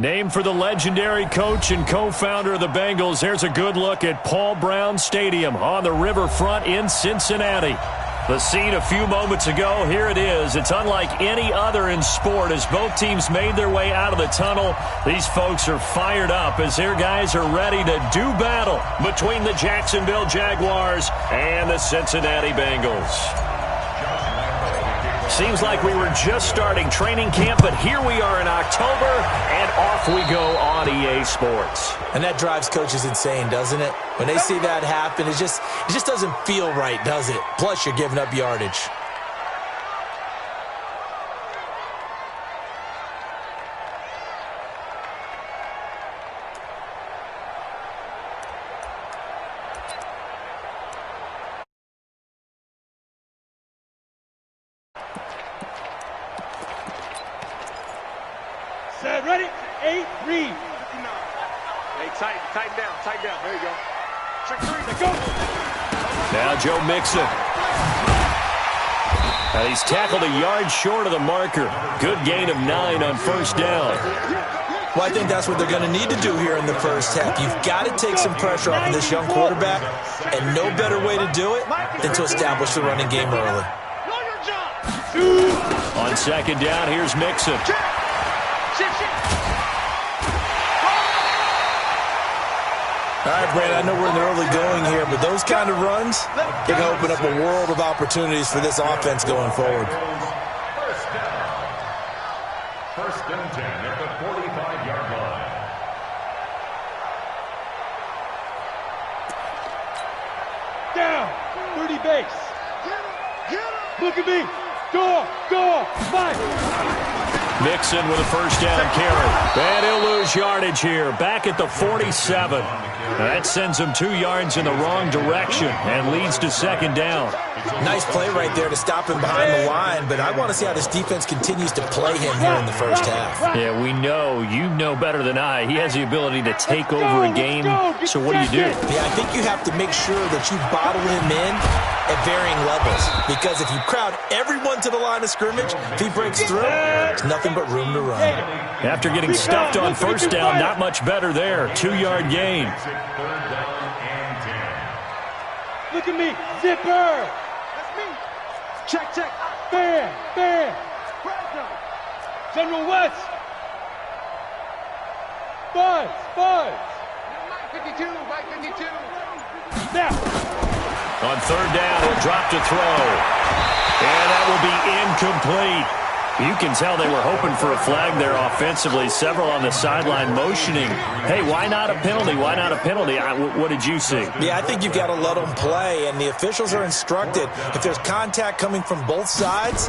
Named for the legendary coach and co-founder of the Bengals, here's a good look at Paul Brown Stadium on the riverfront in Cincinnati. The scene a few moments ago, here it is. It's unlike any other in sport as both teams made their way out of the tunnel. These folks are fired up as their guys are ready to do battle between the Jacksonville Jaguars and the Cincinnati Bengals. Seems like we were just starting training camp, but here we are in October, and off we go on EA Sports. And that drives coaches insane, doesn't it? When they see that happen, it just doesn't feel right, does it? Plus, you're giving up yardage. Set, ready, 8, read. Hey, tighten down. There you go. Check 3, let's go. Now Joe Mixon. He's tackled a yard short of the marker. Good gain of 9 on first down. Well, I think that's what they're going to need to do here in the first half. You've got to take some pressure off of this young quarterback, and no better way to do it than to establish the running game early. On second down, here's Mixon. All right, Brandon, I know we're in the early going here, but those kind of runs, they can open up a world of opportunities for this offense going forward. First and 10 at the 45-yard line. Down, 30 base. Look at me. Go, Mike. Mixon with a first down carry. And he'll lose yardage here. Back at the 47. That sends him 2 yards in the wrong direction and leads to second down. Nice play right there to stop him behind the line, but I want to see how this defense continues to play him here in the first half. Yeah, we know. You know better than I. He has the ability to take over a game. So what do you do? Yeah, I think you have to make sure that you bottle him in at varying levels, because if you crowd everyone to the line of scrimmage, if he breaks through, there's nothing but room to run. After getting stuffed on first down, not much better there. 2-yard gain. Look at me. Zipper. That's me. Check. Bam. General West. Buzz. Mike 52. Now. On third down, he'll drop to throw. And that will be incomplete. You can tell they were hoping for a flag there offensively. Several on the sideline motioning. Hey, why not a penalty? What did you see? Yeah, I think you've got to let them play, and the officials are instructed. If there's contact coming from both sides,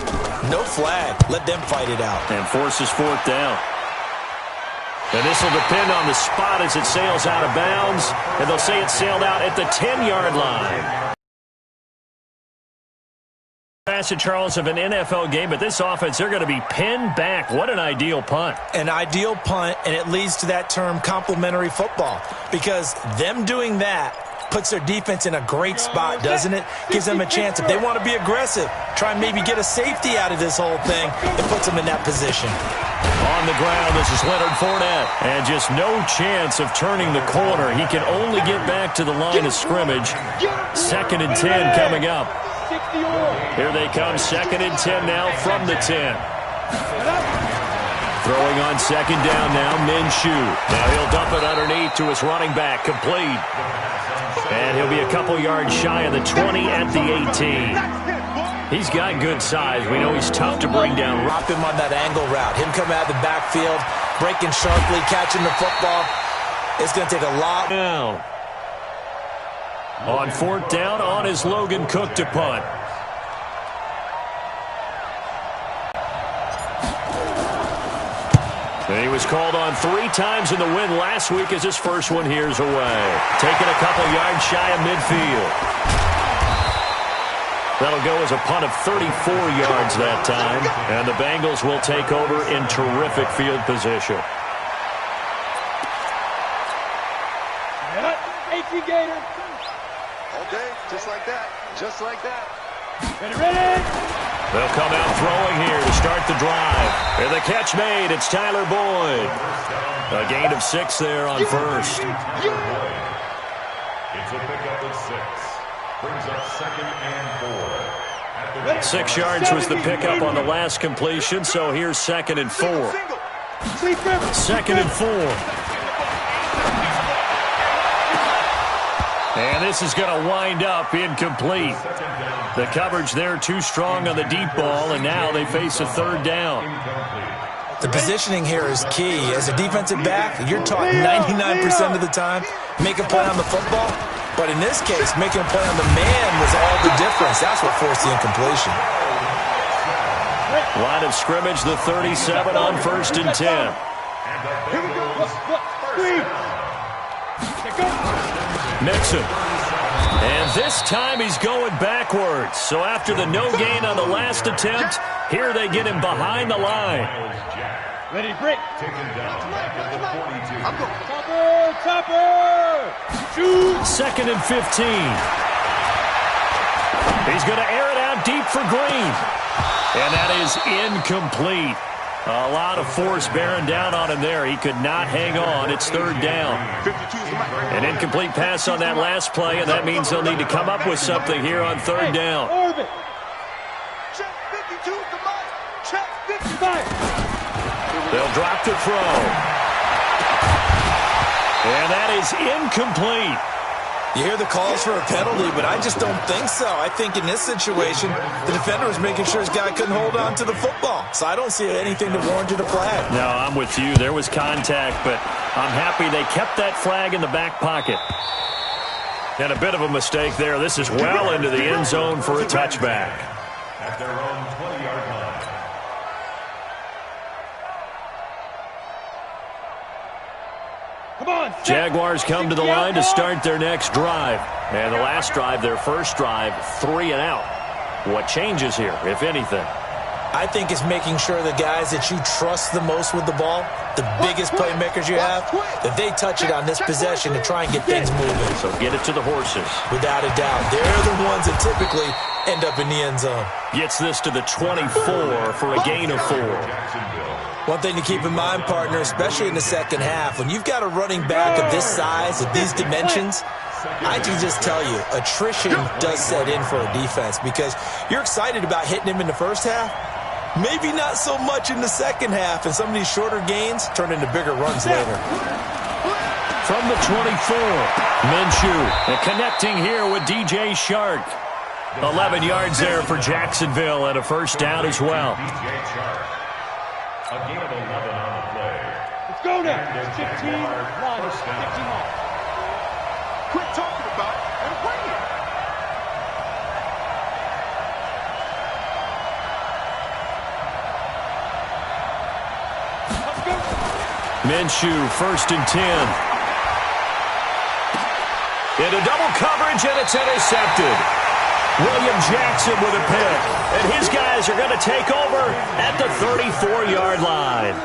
no flag. Let them fight it out. And forces fourth down. And this will depend on the spot as it sails out of bounds. And they'll say it sailed out at the 10-yard line. Charles, of an NFL game, but this offense, they're going to be pinned back. What an ideal punt. An ideal punt, and it leads to that term complementary football, because them doing that puts their defense in a great spot, doesn't it? Gives them a chance. If they want to be aggressive, try and maybe get a safety out of this whole thing, it puts them in that position. On the ground, this is Leonard Fournette, and just no chance of turning the corner. He can only get back to the line of scrimmage. 2nd and 10 coming up. Here they come, 2nd and 10 now from the 10. Throwing on second down now, Minshew. Now he'll dump it underneath to his running back, complete. And he'll be a couple yards shy of the 20 at the 18. He's got good size. We know he's tough to bring down. Drop him on that angle route. Him coming out of the backfield, breaking sharply, catching the football. It's going to take a lot. Now, on fourth down, on is Logan Cook to punt. And he was called on 3 times in the win last week as his first one here's away. Taking a couple yards shy of midfield. That'll go as a punt of 34 yards that time. And the Bengals will take over in terrific field position. AT Gator. Okay, just like that. Ready. They'll come out throwing here to start the drive. And the catch made. It's Tyler Boyd. A gain of 6 there on first. It's a pickup of 6. Brings up 2nd and 4. 6 yards was the pickup on the last completion, so here's 2nd and 4. 2nd and 4. And this is going to wind up incomplete. The coverage there too strong on the deep ball, and now they face a 3rd down. The positioning here is key. As a defensive back, you're taught 99% of the time, make a play on the football. But in this case, making a play on the man was all the difference. That's what forced the incompletion. Line of scrimmage, the 37 on 1st and 10. Here we go. Mixon. And this time he's going backwards. So after the no gain on the last attempt, here they get him behind the line. Ready, break. Taken down back at the 42. Topper. Shoot. 2nd and 15. He's going to air it out deep for Green. And that is incomplete. A lot of force bearing down on him there. He could not hang on. It's 3rd down. An incomplete pass on that last play, and that means they'll need to come up with something here on 3rd down. Check 52, come on. Check 55. They'll drop to throw. And that is incomplete. You hear the calls for a penalty, but I just don't think so. I think in this situation, the defender was making sure his guy couldn't hold on to the football. So I don't see anything that warranted a flag. No, I'm with you. There was contact, but I'm happy they kept that flag in the back pocket. And a bit of a mistake there. This is well into the end zone for a touchback. At their own 20-yard line. Come on. Jaguars come to the line to start their next drive. And the last drive, their first drive, 3 and out. What changes here, if anything? I think it's making sure the guys that you trust the most with the ball, the biggest playmakers you have, that they touch it on this possession to try and get things moving. So get it to the horses. Without a doubt. They're the ones that typically end up in the end zone. Gets this to the 24 for a gain of 4. One thing to keep in mind, partner, especially in the second half, when you've got a running back of this size, of these dimensions, I can just tell you, attrition does set in for a defense because you're excited about hitting him in the first half, maybe not so much in the second half, and some of these shorter gains turn into bigger runs later. From the 24, Minshew, and connecting here with DJ Shark. 11 yards there for Jacksonville and a first down as well. A gain of 11 on the play. Let's go now. 15 line. 15 line. Quit talking about it and bring it. Let's go. Minshew, 1st and 10. Into double coverage, and it's intercepted. William Jackson with a pick. And his guys are going to take over at the 34-yard line.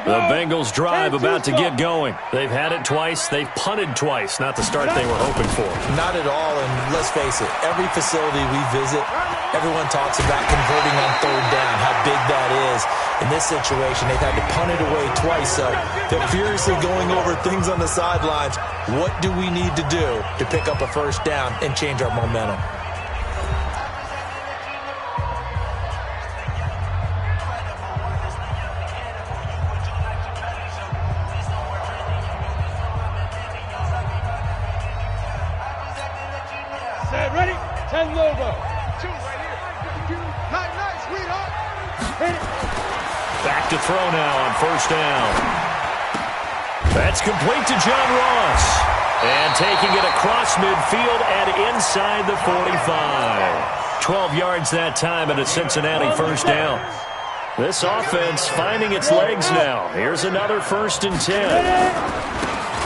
The Bengals drive about to get going. They've had it twice. They've punted twice. Not the start they were hoping for. Not at all, and let's face it, every facility we visit, everyone talks about converting on 3rd down, how big that is. In this situation, they've had to punt it away twice, so they're furiously going over things on the sidelines. What do we need to do to pick up a first down and change our momentum? Ready? 10 Lobo. 2 right here. Nice, sweetheart. Hit it. Back to throw now on 1st down. That's complete to John Ross. And taking it across midfield and inside the 45. 12 yards that time and a Cincinnati 1st down. This offense finding its legs now. Here's another 1st and 10.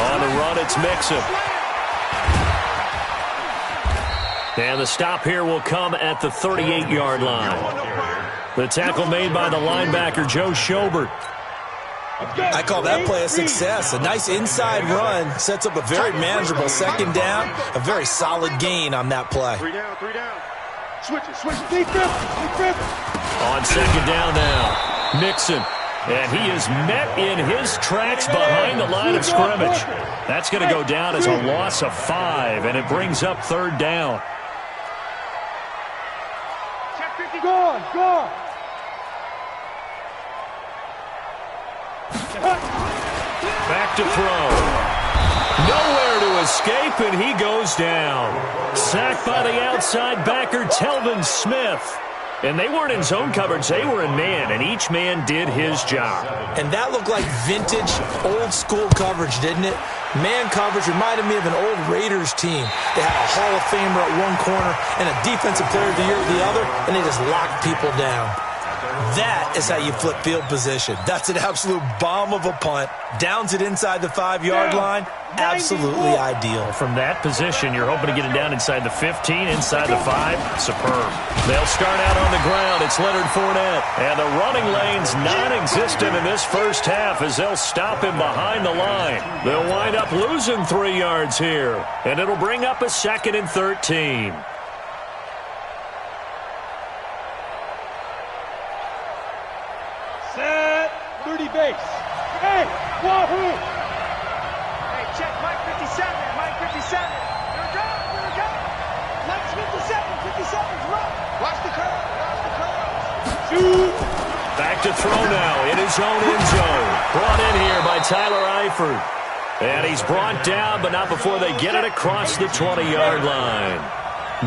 On the run, it's Mixon. And the stop here will come at the 38-yard line. The tackle made by the linebacker, Joe Schobert. I call that play a success. A nice inside run sets up a very manageable second down, a very solid gain on that play. 3 down, 3 down. Switch it, switch it. Defense. On second down now, Mixon. And he is met in his tracks behind the line of scrimmage. That's going to go down as a loss of 5, and it brings up third down. Gone. Back to throw. Nowhere to escape, and he goes down. Sacked by the outside backer, Telvin Smith. And they weren't in zone coverage. They were in man, and each man did his job. And that looked like vintage, old-school coverage, didn't it? Man coverage reminded me of an old Raiders team. They had a Hall of Famer at one corner and a Defensive Player of the Year at the other, and they just locked people down. That is how you flip field position. That's an absolute bomb of a punt. Downs it inside the 5-yard line. Absolutely ideal. From that position, you're hoping to get it down inside the 15, inside the 5. Superb. They'll start out on the ground. It's Leonard Fournette. And the running lane's non-existent in this first half as they'll stop him behind the line. They'll wind up losing 3 yards here. And it'll bring up a 2nd and 13. Set. 30 base. Hey, wahoo! Hey, check Mike 57. Mike 57. Here we go. Mike's 57. 57's run. Watch the curve. Shoot. Back to throw now in his own end zone. Brought in here by Tyler Eifert. And he's brought down, but not before they get it across the 20-yard line.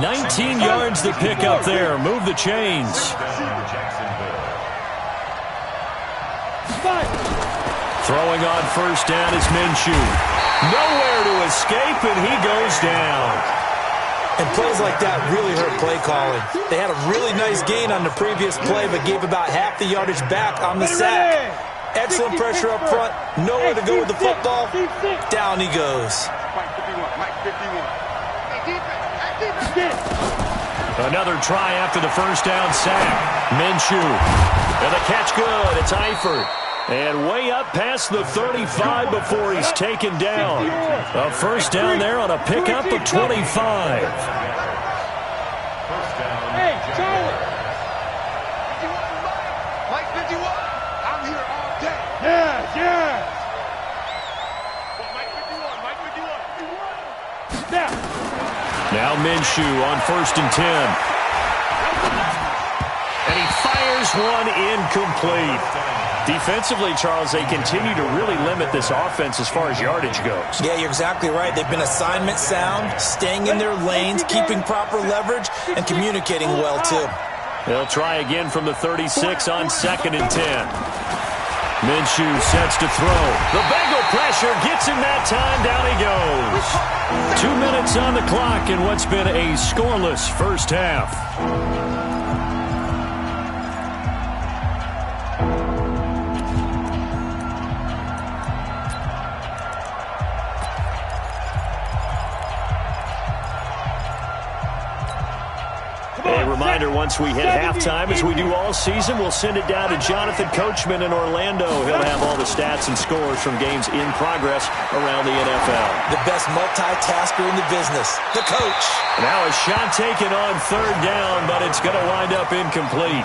19 yards to pick up there. Move the chains. Throwing on first down is Minshew. Nowhere to escape, and he goes down. And plays like that really hurt play calling. They had a really nice gain on the previous play, but gave about half the yardage back on the sack. Excellent pressure up front. Nowhere to go with the football. Down he goes. Mike 51. Hey, defense. Another try after the first down sack. Minshew. And the catch good. It's Eifert. And way up past the 35 before he's taken down. A first down there on a pickup of 25. Hey, Charlie. 51, Mike 51. I'm here all day. Yeah. Well, Mike 51. Snap. Now Minshew on 1st and 10. And he fires one incomplete. Defensively, Charles, they continue to really limit this offense as far as yardage goes. Yeah, you're exactly right. They've been assignment sound, staying in their lanes, keeping proper leverage, and communicating well, too. They'll try again from the 36 on 2nd and 10. Minshew sets to throw. The Bengal pressure gets him that time. Down he goes. 2 minutes on the clock in what's been a scoreless first half. Reminder, once we hit halftime, as we do all season, we'll send it down to Jonathan Coachman in Orlando. He'll have all the stats and scores from games in progress around the NFL. The best multitasker in the business, the coach. Now a shot taken on 3rd down, but it's going to wind up incomplete.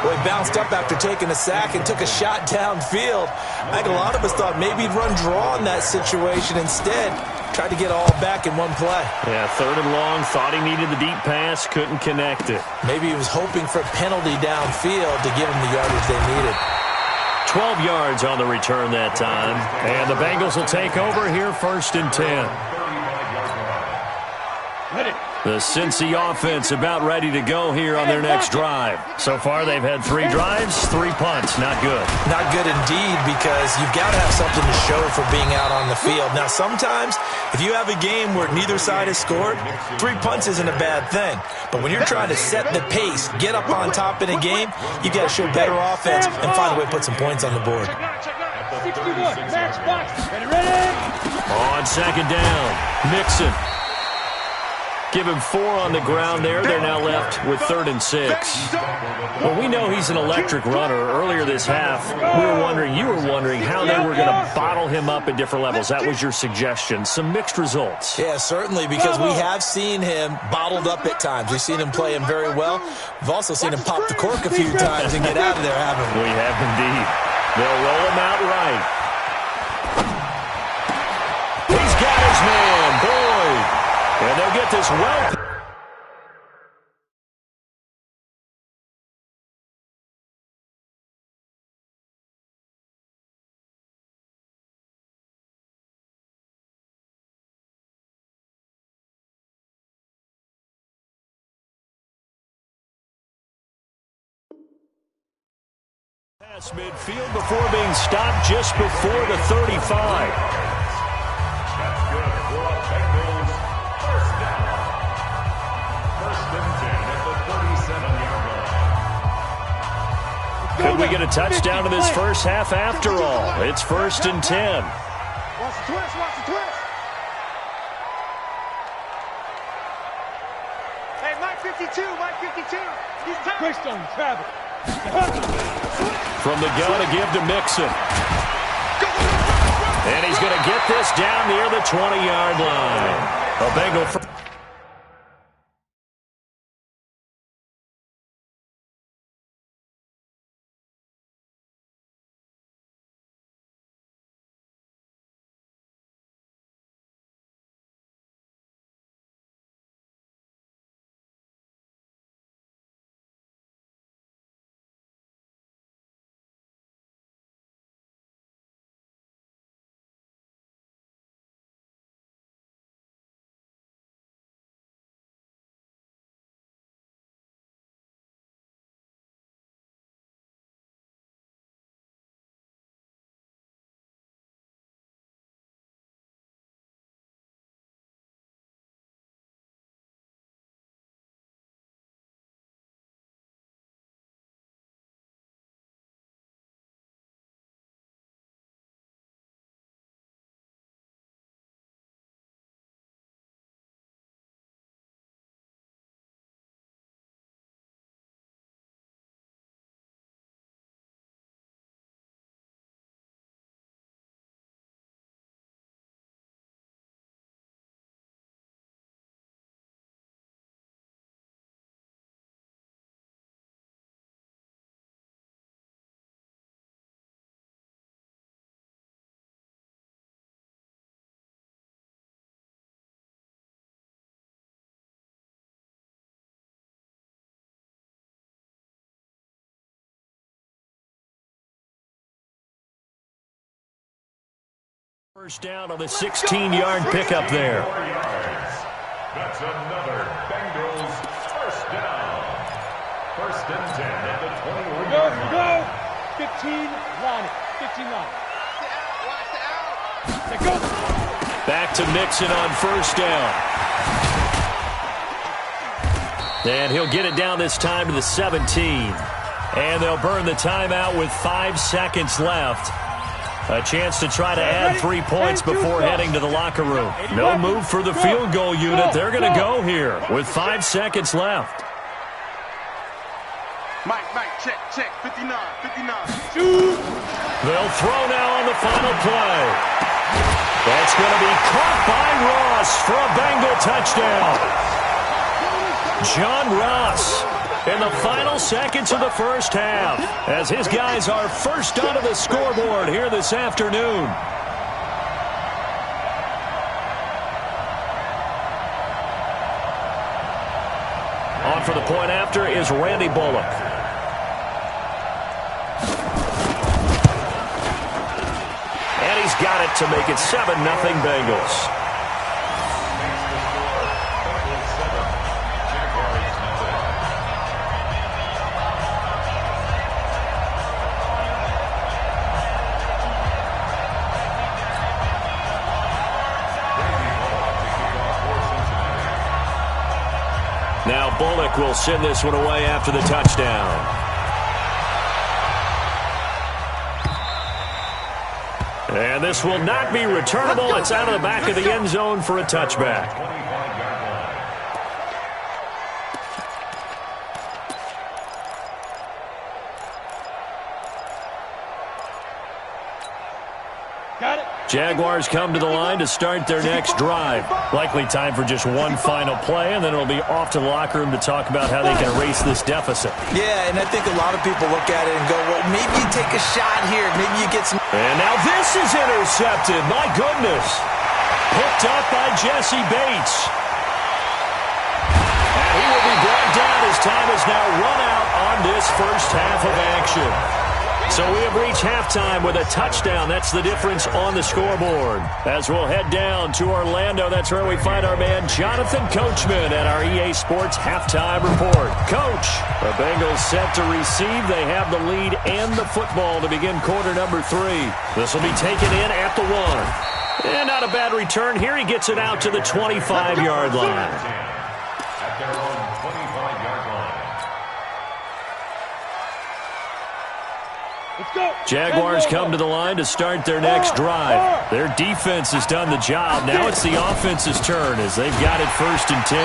Well, he bounced up after taking a sack and took a shot downfield. I think a lot of us thought maybe he'd run draw in that situation. Instead, tried to get all back in one play. Yeah, 3rd and long, thought he needed the deep pass, couldn't connect it. Maybe he was hoping for a penalty downfield to give him the yardage they needed. 12 yards on the return that time. And the Bengals will take over here 1st and 10. The Cincy offense about ready to go here on their next drive. So far, they've had 3 drives, 3 punts. Not good. Not good indeed, because you've got to have something to show for being out on the field. Now, sometimes, if you have a game where neither side has scored, 3 punts isn't a bad thing. But when you're trying to set the pace, get up on top in a game, you've got to show better offense and find a way to put some points on the board. 61, match box. Ready? On 2nd down, Mixon. Give him 4 on the ground there. They're now left with 3rd and 6. Well, we know he's an electric runner. Earlier this half, you were wondering how they were going to bottle him up at different levels. That was your suggestion. Some mixed results. Yeah, certainly, because we have seen him bottled up at times. We've seen him play him very well. We've also seen him pop the cork a few times and get out of there, haven't we? We have indeed. They'll roll him out right. He's got his man, Boyd. And they'll get this well. Pass midfield before being stopped just before the 35. That's good for a Bengals first down. 1st and 10 at the 37-yard line. Could we get a touchdown in this first half after all? It's 1st and 10. Watch the twist, watch the twist. Hey, Mike 52, Mike 52. He's tired. Twist on Travis. From the gun to give to Mixon. And he's going to get this down near the 20-yard line. A Bengal. First down on the 16-yard pickup there. That's another Bengals first down. 1st and 10 at the 21-yard line. Go. 15 line. 15 line. Watch the out. Go. Back to Mixon on 1st down. And he'll get it down this time to the 17. And they'll burn the timeout with 5 seconds left. A chance to try to add 3 points before heading to the locker room. No move for the field goal unit. They're going to go here with 5 seconds left. Mike, check. 59. They'll throw now on the final play. That's going to be caught by Ross for a Bengal touchdown. John Ross in the final seconds of the first half, as his guys are first onto the scoreboard here this afternoon. On for the point after is Randy Bullock. And he's got it to make it 7-0 Bengals. Now Bullock will send this one away after the touchdown. And this will not be returnable. It's out of the back of the end zone for a touchback. Jaguars come to the line to start their next drive. Likely time for just one final play, and then it'll be off to the locker room to talk about how they can erase this deficit. Yeah, and I think a lot of people look at it and go, well, maybe you take a shot here. Maybe you get some... And now this is intercepted. My goodness. Picked up by Jesse Bates. And he will be brought down as time is now run out on this first half of action. So we have reached halftime with a touchdown. That's the difference on the scoreboard. As we'll head down to Orlando, that's where we find our man Jonathan Coachman at our EA Sports Halftime Report. Coach, the Bengals set to receive. They have the lead and the football to begin quarter number 3. This will be taken in at the 1. And not a bad return here. He gets it out to the 25-yard line. At their own 25-yard line. Jaguars come to the line to start their next drive. Their defense has done the job. Now it's the offense's turn as they've got it 1st and 10.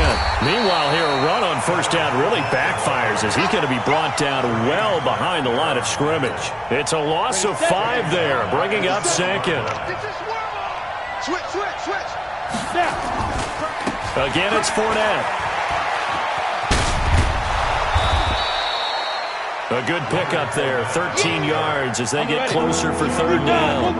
Meanwhile, here a run on first down really backfires as he's going to be brought down well behind the line of scrimmage. It's a loss of 5 there, bringing up 2nd. Switch. Again, it's Fournette. A good pickup there, 13 yards as they get closer for 3rd down.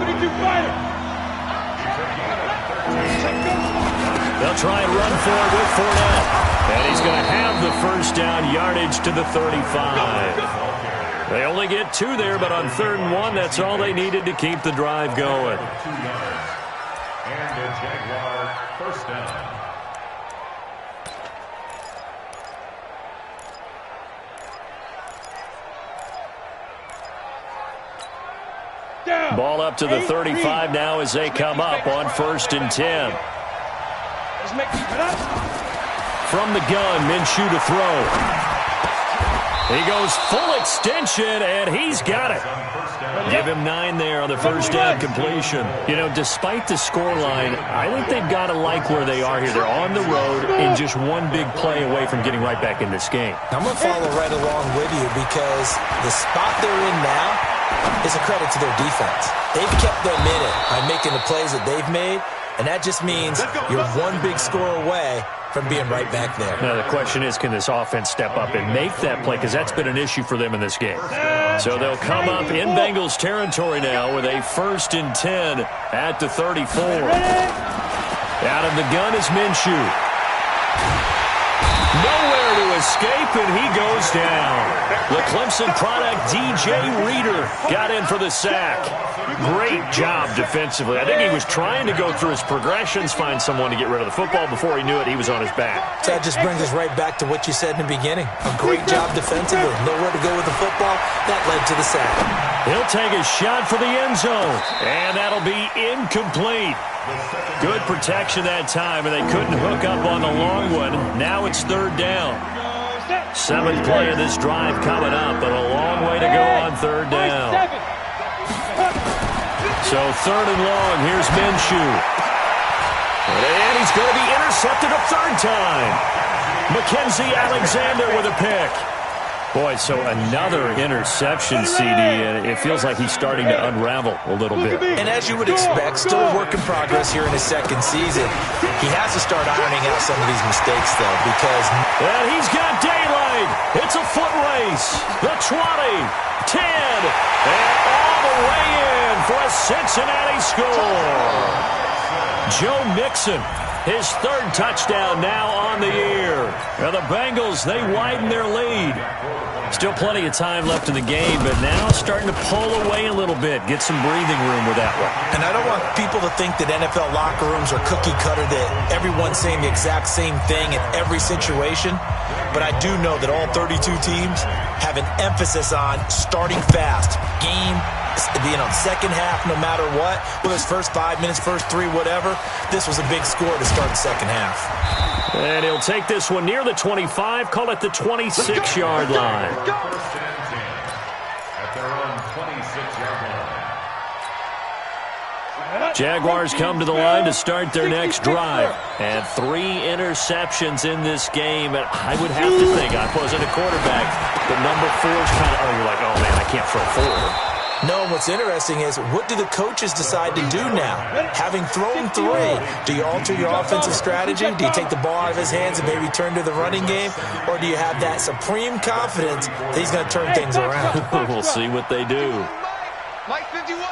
They'll try and run for it with Fournette. And he's going to have the first down yardage to the 35. They only get 2 there, but on 3rd and 1, that's all they needed to keep the drive going. 2 yards. And a Jaguar first down. Ball up to the 35 now as they come up on 1st and 10. From the gun, Minshew to throw. He goes full extension, and he's got it. Give him 9 there on the first down completion. You know, despite the scoreline, I think they've got to like where they are here. They're on the road and just one big play away from getting right back in this game. I'm going to follow right along with you because the spot they're in now is a credit to their defense. They've kept them in it by making the plays that they've made, and that just means you're one big score away from being right back there. Now, the question is, can this offense step up and make that play? Because that's been an issue for them in this game. So they'll come up in Bengals territory now with a 1st and 10 at the 34. Out of the gun is Minshew. Nowhere to escape, and he goes down. The Clemson product, DJ Reader, got in for the sack. Great job defensively. I think he was trying to go through his progressions, find someone to get rid of the football. Before he knew it, he was on his back. That just brings us right back to what you said in the beginning. A great job defensively. Nowhere to go with the football. That led to the sack. He'll take a shot for the end zone, and that'll be incomplete. Good protection that time, and they couldn't hook up on the long one. Now it's 3rd down. 7th play of this drive coming up, but a long way to go on 3rd down. So 3rd and long, here's Minshew. And he's going to be intercepted a 3rd time. Mackenzie Alexander with a pick. Boy, so another interception, CD, and it feels like he's starting to unravel a little bit. And as you would expect, still a work in progress here in his 2nd season. He has to start ironing out some of these mistakes, though, because... And he's got daylight. It's a foot race. The 20, 10, and all the way in for a Cincinnati score. Joe Mixon, his 3rd touchdown now on the year. Now the Bengals, they widen their lead. Still plenty of time left in the game, but now starting to pull away a little bit, get some breathing room with that one. And I don't want people to think that NFL locker rooms are cookie cutter, that everyone's saying the exact same thing in every situation. But I do know that all 32 teams have an emphasis on starting fast. Game, second half, no matter what. Whether it's first 5 minutes, first 3, whatever. This was a big score to start the second half. And he'll take this one near the 25, call it the 26-yard line. First and 10 at their own 26-yard line. Jaguars come to the line to start their next drive. And 3 interceptions in this game. And I would have to think, I wasn't a quarterback, but number 4 is kind of, you're like, oh, man, I can't throw 4. No, what's interesting is, what do the coaches decide to do now? Having thrown 3, do you alter your offensive strategy? Do you take the ball out of his hands and maybe turn to the running game? Or do you have that supreme confidence that he's going to turn things around? We'll see what they do. Mike 51.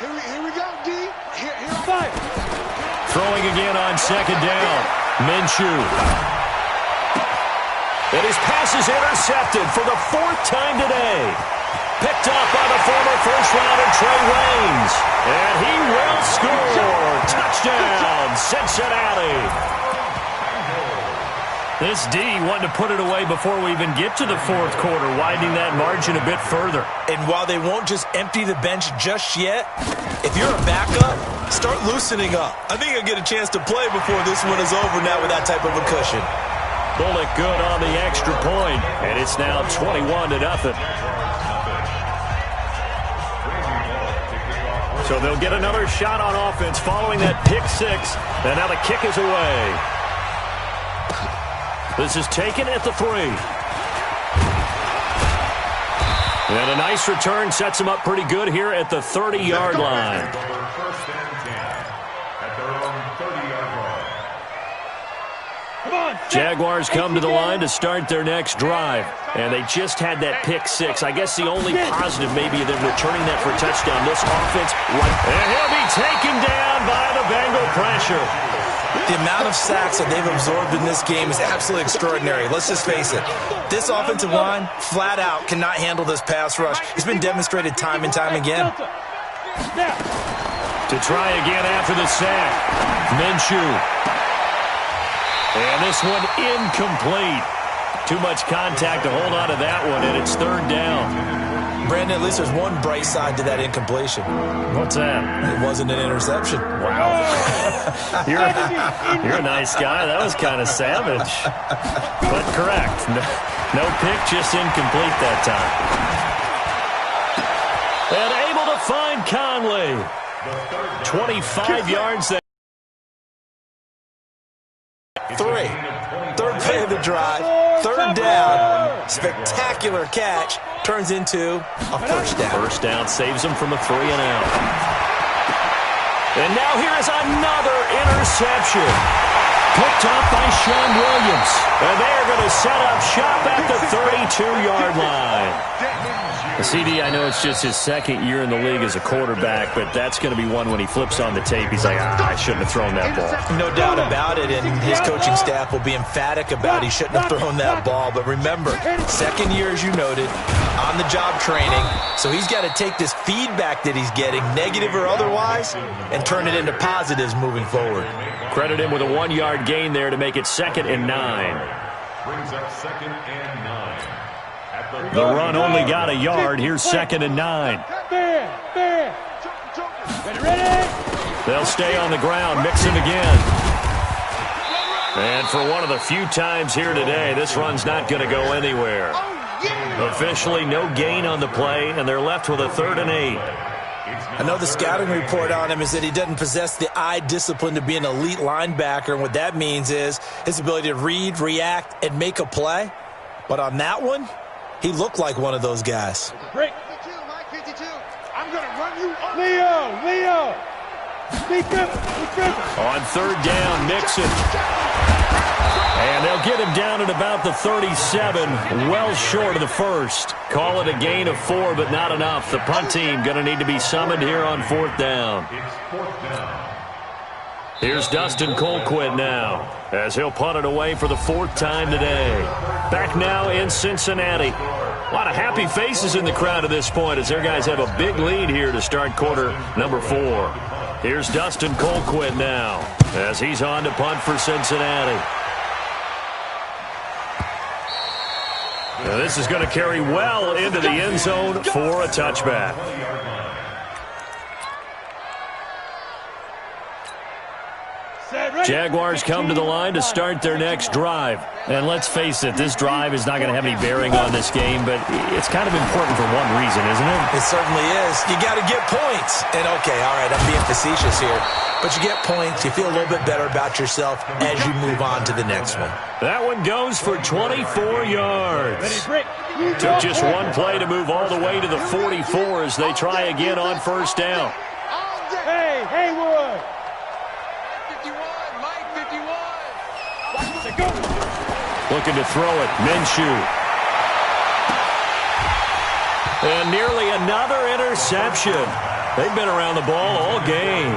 Here we go, D. Here. Throwing again on second down. Minshew. And his pass is intercepted for the 4th time today. Picked up by the former first-rounder Trey Waynes. And he will score. Touchdown, Cincinnati. This D wanted to put it away before we even get to the 4th quarter, widening that margin a bit further. And while they won't just empty the bench just yet, if you're a backup, start loosening up. I think you'll get a chance to play before this one is over now with that type of a cushion. Bullock good on the extra point, and it's now 21-0. So they'll get another shot on offense following that pick 6, and now the kick is away. This is taken at the 3. And a nice return sets them up pretty good here at the 30-yard line. First and 10 at their own 30-yard line. Jaguars come to the line to start their next drive. And they just had that pick 6. I guess the only positive maybe of them returning that for a touchdown. This offense, and he'll be taken down by the Bengal pressure. The amount of sacks that they've absorbed in this game is absolutely extraordinary. Let's just face it. This offensive line, flat out, cannot handle this pass rush. It's been demonstrated time and time again. To try again after the sack. Minshew. And this one incomplete. Too much contact to hold on to that one, and it's 3rd down. Brandon, at least there's one bright side to that incompletion. What's that? It wasn't an interception. Wow. You're a nice guy. That was kind of savage. But correct. No pick, just incomplete that time. And able to find Conley. 25 yards there. 3. 3rd play of the drive. 3rd down. Spectacular catch. Turns into a first down. First down saves them from a 3-and-out. And now here is another interception. Picked up by Sean Williams. And they're going to set up shop at the 32-yard line. The CD, I know it's just his 2nd year in the league as a quarterback, but that's going to be one when he flips on the tape. He's like, I shouldn't have thrown that ball. No doubt about it, and his coaching staff will be emphatic about he shouldn't have thrown that ball. But remember, 2nd year, as you noted, on-the-job training. So he's got to take this feedback that he's getting, negative or otherwise, and turn it into positives moving forward. Credit him with a 1-yard gain there to make it 2nd and 9. Brings up 2nd and 9. The run only got a yard. Here's 2nd and 9. They'll stay on the ground, mix him again. And for one of the few times here today, this run's not going to go anywhere. Officially, no gain on the play, and they're left with a 3rd and 8. I know the scouting report on him is that he doesn't possess the eye discipline to be an elite linebacker, and what that means is his ability to read, react, and make a play. But on that one, he looked like one of those guys. Break. 52, Mike 52. I'm going to run you up. Leo. On 3rd down, Mixon. And they'll get him down at about the 37, well short of the 1st. Call it a gain of 4, but not enough. The punt team going to need to be summoned here on 4th down. It's 4th down. Here's Dustin Colquitt now, as he'll punt it away for the 4th time today. Back now in Cincinnati. A lot of happy faces in the crowd at this point as their guys have a big lead here to start quarter number 4. Here's Dustin Colquitt now, as he's on to punt for Cincinnati. Now this is going to carry well into the end zone for a touchback. Jaguars come to the line to start their next drive. And let's face it, this drive is not going to have any bearing on this game, but it's kind of important for one reason, isn't it? It certainly is. You got to get points. And, okay, all right, I'm being facetious here. But you get points, you feel a little bit better about yourself as you move on to the next one. That one goes for 24 yards. Took just one play to move all the way to the 44 as they try again on first down. Hey, Haywood! 51, Mike 51. Looking to throw it, Minshew. And nearly another interception. They've been around the ball all game.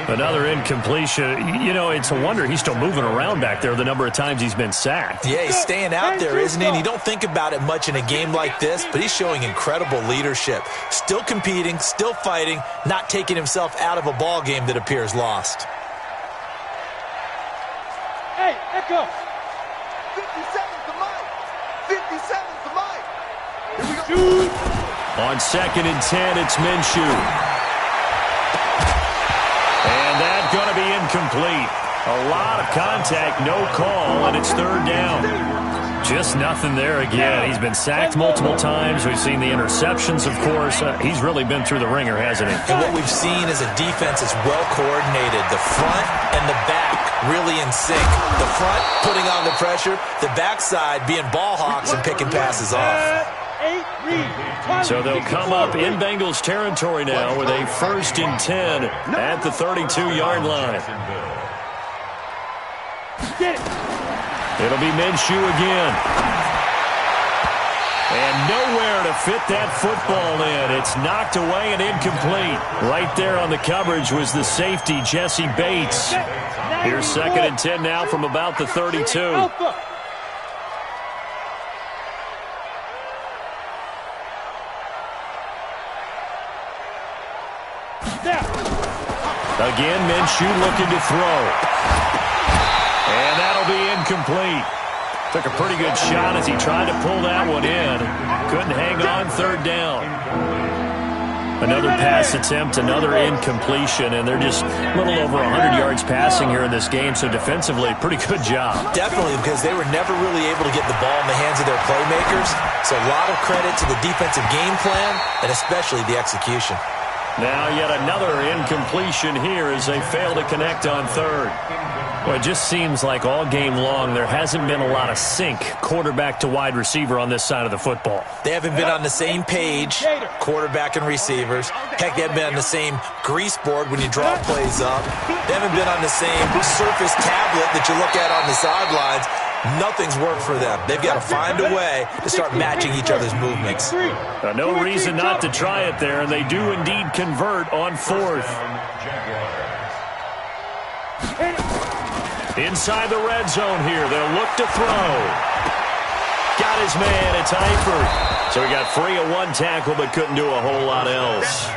Another incompletion. You know, it's a wonder he's still moving around back there the number of times he's been sacked. Yeah, he's staying out there, isn't he? And you don't think about it much in a game like this, but he's showing incredible leadership. Still competing, still fighting, not taking himself out of a ball game that appears lost. Hey, Echo! 57 to Mike. 57 to Mike. Here we go. On 2nd and 10, it's Minshew. And that's going to be incomplete. A lot of contact, no call, and it's 3rd down. Just nothing there again. He's been sacked multiple times. We've seen the interceptions, of course. He's really been through the ringer, hasn't he? And what we've seen is a defense that's well coordinated. The front and the back really in sync. The front putting on the pressure, the backside being ball hawks and picking passes off. So they'll come up in Bengals territory now with a 1st and 10 at the 32-yard line. It'll be Minshew again. And nowhere to fit that football in. It's knocked away and incomplete. Right there on the coverage was the safety, Jesse Bates. Here's 2nd and 10 now from about the 32. Again, Minshew looking to throw. And that'll be incomplete. Took a pretty good shot as he tried to pull that one in. Couldn't hang on, 3rd down. Another pass attempt, another incompletion, and they're just a little over 100 yards passing here in this game, so defensively, pretty good job. Definitely, because they were never really able to get the ball in the hands of their playmakers, so a lot of credit to the defensive game plan, and especially the execution. Now yet another incompletion here as they fail to connect on 3rd. Well, it just seems like all game long there hasn't been a lot of sync quarterback to wide receiver on this side of the football. They haven't been on the same page, quarterback and receivers. Heck, they haven't been on the same grease board when you draw plays up. They haven't been on the same surface tablet that you look at on the sidelines. Nothing's worked for them. They've got to find a way to start matching each other's movements. No reason not to try it there, and they do indeed convert on 4th. Inside the red zone here, they'll look to throw. Got his man, it's Eifert. So he got free of one tackle but couldn't do a whole lot else.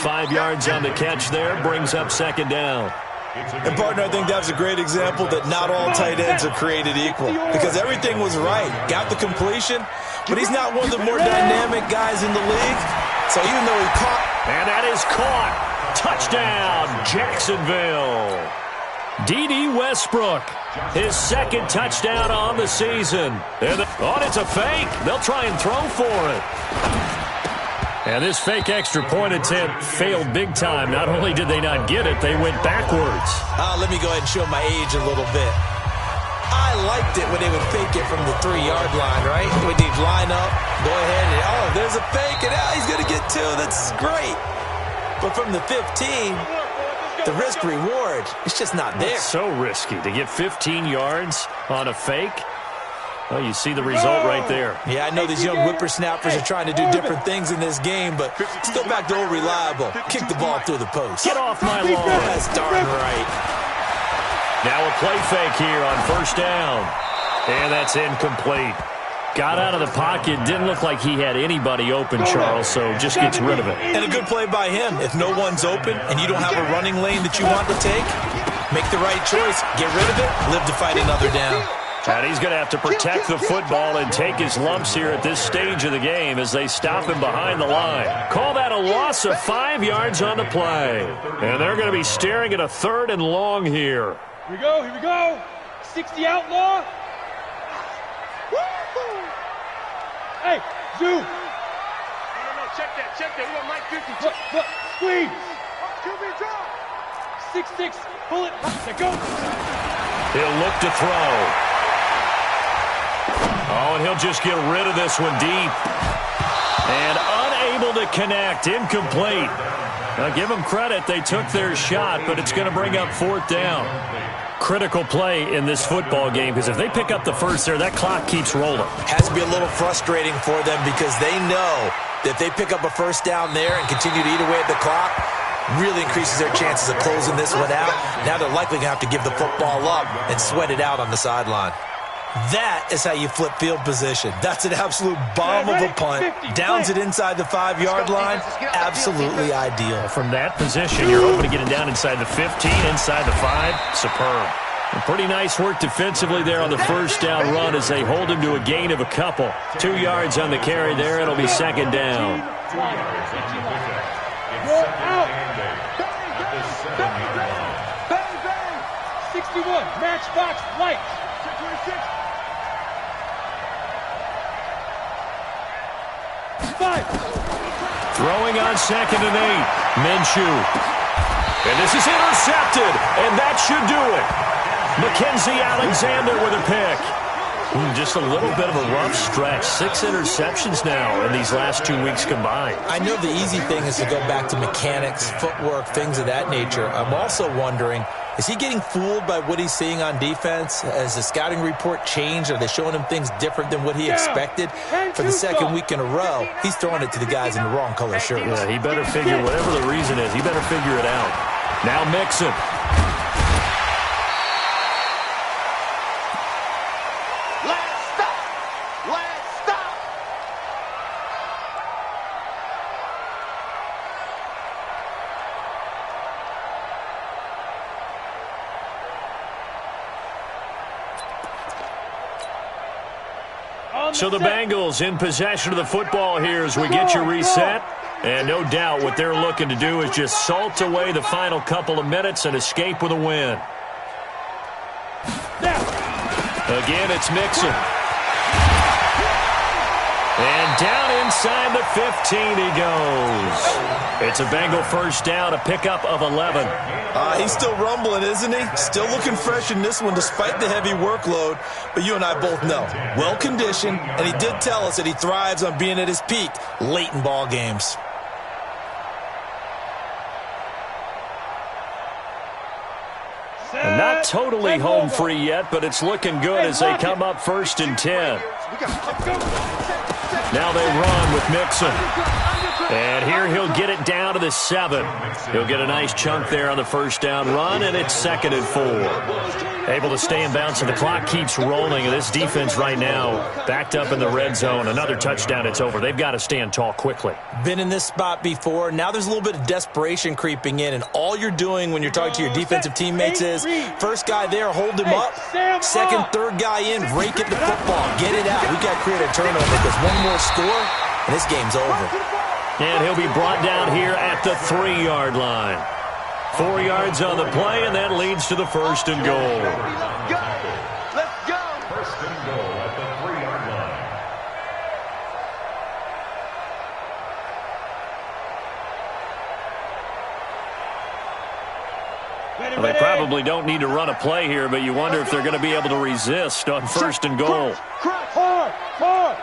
5 yards on the catch there, brings up 2nd down. And, partner, I think that was a great example that not all tight ends are created equal, because everything was right. Got the completion, but he's not one of the more dynamic guys in the league. So even though he caught... And that is caught. Touchdown, Jacksonville. D.D. Westbrook, his 2nd touchdown on the season. Oh, it's a fake. They'll try and throw for it. And this fake extra point attempt failed big time. Not only did they not get it, they went backwards. Let me go ahead and show my age a little bit. I liked it when they would fake it from the 3-yard line, right? When they'd line up, go ahead, and, oh, there's a fake, and he's going to get 2. That's great. But from the 15, the risk-reward, it's just not there. It's so risky to get 15 yards on a fake. Well, you see the result right there. Yeah, I know these young whippersnappers are trying to do different things in this game, but let's go back to old reliable. Kick the ball through the post. Get off my lawn. That's darn right. Now a play fake here on 1st down. And that's incomplete. Got out of the pocket. Didn't look like he had anybody open, Charles, so just gets rid of it. And a good play by him. If no one's open and you don't have a running lane that you want to take, make the right choice. Get rid of it. Live to fight another down. And he's going to have to protect the football and take his lumps here at this stage of the game as they stop him behind the line. Call that a loss of 5 yards on the play. And they're going to be staring at a 3rd and long here. Here we go, here we go. 60 outlaw. Hey, Zoo. No, check that. We got Mike 50. Look, squeeze. QB drop. 6-6, pull it. Let go. He'll look to throw. Oh, and he'll just get rid of this one deep. And unable to connect. Incomplete. Now, give them credit. They took their shot, but it's going to bring up 4th down. Critical play in this football game because if they pick up the first there, that clock keeps rolling. Has to be a little frustrating for them because they know that if they pick up a first down there and continue to eat away at the clock, really increases their chances of closing this one out. Now they're likely going to have to give the football up and sweat it out on the sideline. That is how you flip field position. That's an absolute bomb of a punt. Downs it inside the 5-yard line. Absolutely ideal. From that position, you're hoping to get it down inside the 15, inside the 5. Superb. And pretty nice work defensively there on the first down run as they hold him to a gain of a couple. 2 yards on the carry there. It'll be 2nd down. Roll out. 61, matchbox light. 5. Throwing on 2nd and 8. Minshew. And this is intercepted, and that should do it. Mackenzie Alexander with a pick. Just a little bit of a rough stretch. 6 interceptions now in these last 2 weeks combined. I know the easy thing is to go back to mechanics, footwork, things of that nature. I'm also wondering, is he getting fooled by what he's seeing on defense? Has the scouting report changed? Are they showing him things different than what he expected? For the 2nd week in a row, he's throwing it to the guys in the wrong color shirts. Yeah, he better figure, whatever the reason is, he better figure it out. Now Mixon. So the Bengals in possession of the football here as we get you reset. And no doubt what they're looking to do is just salt away the final couple of minutes and escape with a win. Again, it's Mixon. And down inside the 15 he goes. It's a Bengal first down, a pickup of 11. He's still rumbling, isn't he? Still looking fresh in this one despite the heavy workload. But you and I both know, well-conditioned, and he did tell us that he thrives on being at his peak late in ball games. And not totally home free yet, but it's looking good as they come up 1st and 10. Now they run with Mixon. And here he'll get it down to the 7. He'll get a nice chunk there on the first down run, and it's 2nd and 4. Able to stay in bounds, and the clock keeps rolling. And this defense right now backed up in the red zone. Another touchdown, it's over. They've got to stand tall quickly. Been in this spot before. Now there's a little bit of desperation creeping in, and all you're doing when you're talking to your defensive teammates is first guy there, hold him up. 2nd, 3rd guy in, rake at the football. Get it out. We got to create a turnover because one more score, and this game's over. And he'll be brought down here at the 3-yard line. 4 yards on the play, and that leads to the 1st and goal. Let's go. 1st and goal at the 3-yard line. Well, they probably don't need to run a play here, but you wonder if they're going to be able to resist on 1st and goal. Hard.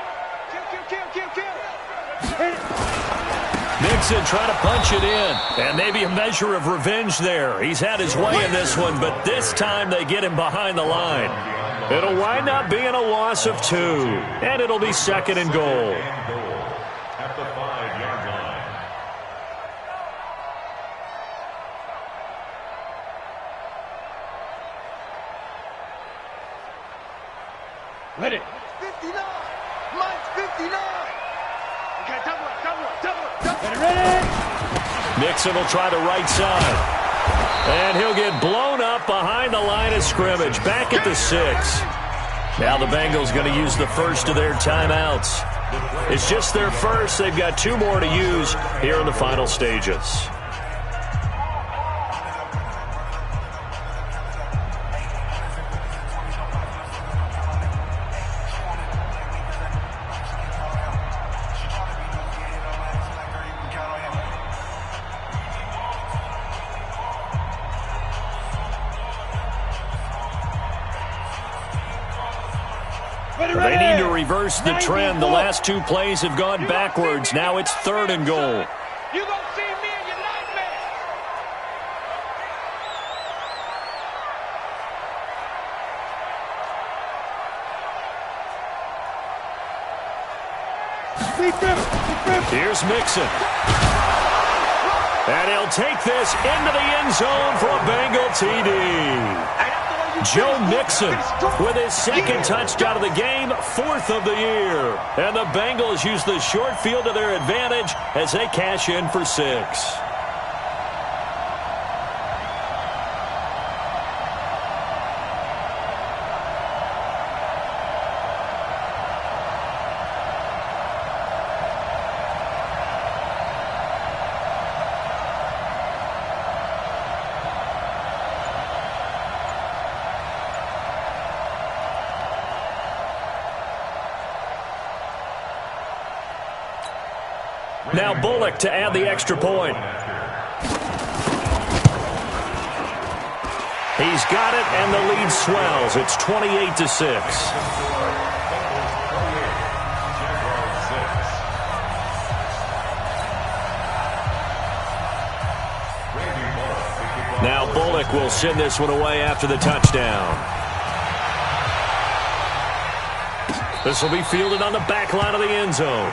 Mixon trying to punch it in, and maybe a measure of revenge there. He's had his way in this one, but this time they get him behind the line. It'll wind up being a loss of 2, and it'll be 2nd and goal. At the 5-yard line. Let it. 59. Mine's 59. Okay, double it. Ready. Mixon will try the right side. And he'll get blown up behind the line of scrimmage. Back at the 6. Now the Bengals going to use the first of their timeouts. It's just their first. They've got 2 more to use here in the final stages. They need to reverse the trend. The last 2 plays have gone backwards. Now it's 3rd and goal. You gonna see me in your nightmare. Here's Mixon. And he'll take this into the end zone for a Bengal TD. Joe Mixon with his 2nd touchdown of the game, 4th of the year. And the Bengals use the short field to their advantage as they cash in for 6. Now Bullock to add the extra point. He's got it, and the lead swells. It's 28-6. Now Bullock will send this one away after the touchdown. This will be fielded on the back line of the end zone.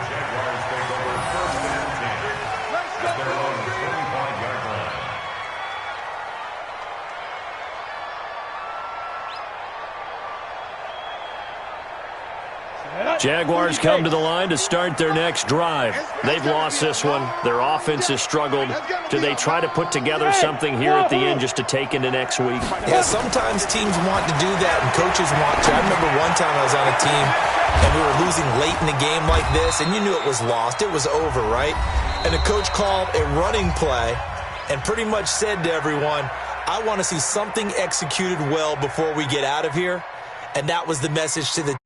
Jaguars come to the line to start their next drive. They've lost this one. Their offense has struggled. Do they try to put together something here at the end just to take into next week? Yeah, sometimes teams want to do that and coaches want to. I remember one time I was on a team and we were losing late in the game like this, and you knew it was lost. It was over, right? And the coach called a running play and pretty much said to everyone, I want to see something executed well before we get out of here. And that was the message to the